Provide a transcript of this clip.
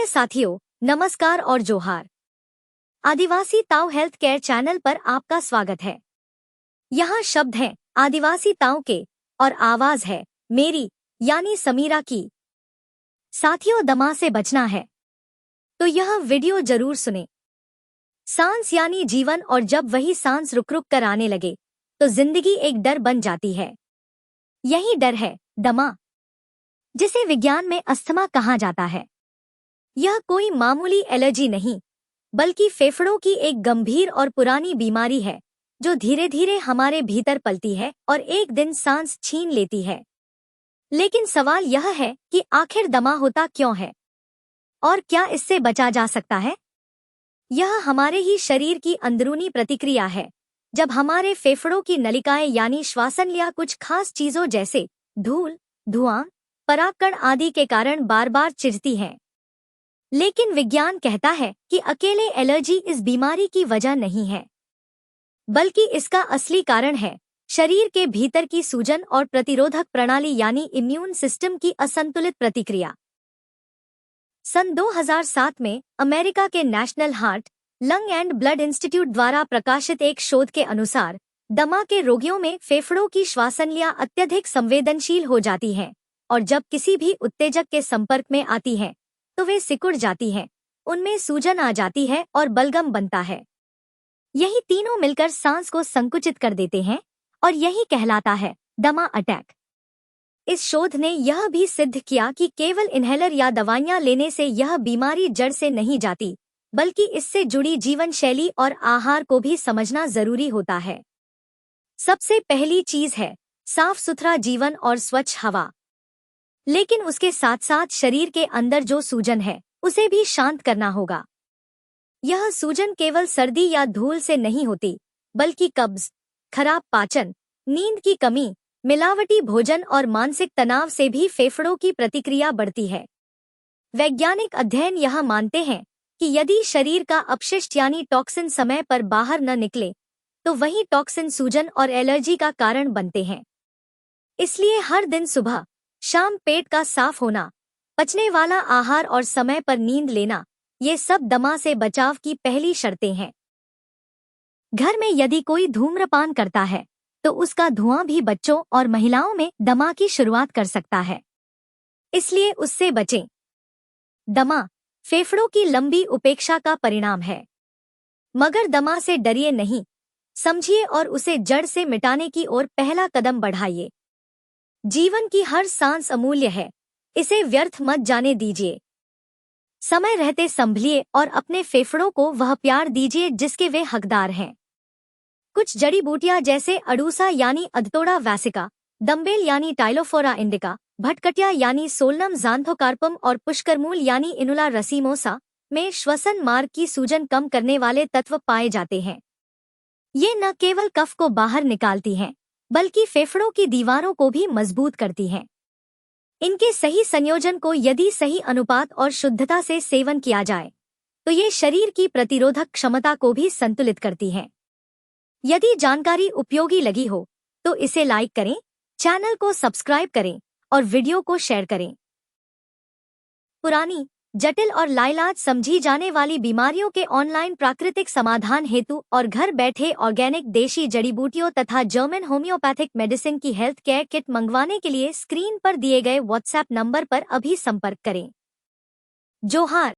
साथियों, नमस्कार और जोहार। आदिवासी ताऊ हेल्थ केयर चैनल पर आपका स्वागत है। यहाँ शब्द हैं आदिवासी ताऊ के और आवाज है मेरी यानी समीरा की। साथियों, दमा से बचना है तो यह वीडियो जरूर सुने। सांस यानी जीवन, और जब वही सांस रुक रुक कर आने लगे तो जिंदगी एक डर बन जाती है। यही डर है दमा, जिसे विज्ञान में अस्थमा कहा जाता है। यह कोई मामूली एलर्जी नहीं, बल्कि फेफड़ों की एक गंभीर और पुरानी बीमारी है जो धीरे धीरे हमारे भीतर पलती है और एक दिन सांस छीन लेती है। लेकिन सवाल यह है कि आखिर दमा होता क्यों है और क्या इससे बचा जा सकता है? यह हमारे ही शरीर की अंदरूनी प्रतिक्रिया है। जब हमारे फेफड़ों की नलिकाएं यानी श्वासनलियां कुछ खास चीजों जैसे धूल, धुआं, परागकण आदि के कारण बार बार चिढ़ती हैं। लेकिन विज्ञान कहता है कि अकेले एलर्जी इस बीमारी की वजह नहीं है, बल्कि इसका असली कारण है शरीर के भीतर की सूजन और प्रतिरोधक प्रणाली यानी इम्यून सिस्टम की असंतुलित प्रतिक्रिया। सन 2007 में अमेरिका के national heart, lung and blood institute द्वारा प्रकाशित एक शोध के अनुसार दमा के रोगियों में फेफड़ों की श्वासनलियां अत्यधिक संवेदनशील हो जाती हैं और जब किसी भी उत्तेजक के संपर्क में आती हैं तो वे सिकुड़ जाती हैं, उनमें सूजन आ जाती है और बलगम बनता है। यही तीनों मिलकर सांस को संकुचित कर देते हैं और यही कहलाता है दमा अटैक। इस शोध ने यह भी सिद्ध किया कि केवल इन्हेलर या दवाइयां लेने से यह बीमारी जड़ से नहीं जाती, बल्कि इससे जुड़ी जीवन शैली और आहार को भी समझना जरूरी होता है। सबसे पहली चीज है साफ सुथरा जीवन और स्वच्छ हवा। लेकिन उसके साथ साथ शरीर के अंदर जो सूजन है उसे भी शांत करना होगा। यह सूजन केवल सर्दी या धूल से नहीं होती, बल्कि कब्ज, खराब पाचन, नींद की कमी, मिलावटी भोजन और मानसिक तनाव से भी फेफड़ों की प्रतिक्रिया बढ़ती है। वैज्ञानिक अध्ययन यह मानते हैं कि यदि शरीर का अपशिष्ट यानी टॉक्सिन समय पर बाहर न निकले तो वही टॉक्सिन सूजन और एलर्जी का कारण बनते हैं। इसलिए हर दिन सुबह शाम पेट का साफ होना, पचने वाला आहार और समय पर नींद लेना, ये सब दमा से बचाव की पहली शर्तें हैं। घर में यदि कोई धूम्रपान करता है तो उसका धुआं भी बच्चों और महिलाओं में दमा की शुरुआत कर सकता है, इसलिए उससे बचें। दमा फेफड़ों की लंबी उपेक्षा का परिणाम है, मगर दमा से डरिए नहीं, समझिए और उसे जड़ से मिटाने की ओर पहला कदम बढ़ाइए। जीवन की हर सांस अमूल्य है, इसे व्यर्थ मत जाने दीजिए। समय रहते संभलिए और अपने फेफड़ों को वह प्यार दीजिए जिसके वे हकदार हैं। कुछ जड़ी बूटियां जैसे अडूसा यानी अधतोड़ा वैसिका, दम्बेल यानी टाइलोफोरा इंडिका, भटकटिया यानी सोलनम ज़ांथोकार्पम और पुष्करमूल यानी इनुला रसीमोसा में श्वसन मार्ग की सूजन कम करने वाले तत्व पाए जाते हैं। ये न केवल कफ को बाहर निकालती हैं, बल्कि फेफड़ों की दीवारों को भी मजबूत करती हैं। इनके सही संयोजन को यदि सही अनुपात और शुद्धता से सेवन किया जाए तो ये शरीर की प्रतिरोधक क्षमता को भी संतुलित करती हैं। यदि जानकारी उपयोगी लगी हो तो इसे लाइक करें, चैनल को सब्सक्राइब करें और वीडियो को शेयर करें। पुरानी, जटिल और लाइलाज समझी जाने वाली बीमारियों के ऑनलाइन प्राकृतिक समाधान हेतु और घर बैठे ऑर्गेनिक देशी जड़ी बूटियों तथा जर्मन होम्योपैथिक मेडिसिन की हेल्थ केयर किट मंगवाने के लिए स्क्रीन पर दिए गए व्हाट्सएप नंबर पर अभी संपर्क करें। जोहार।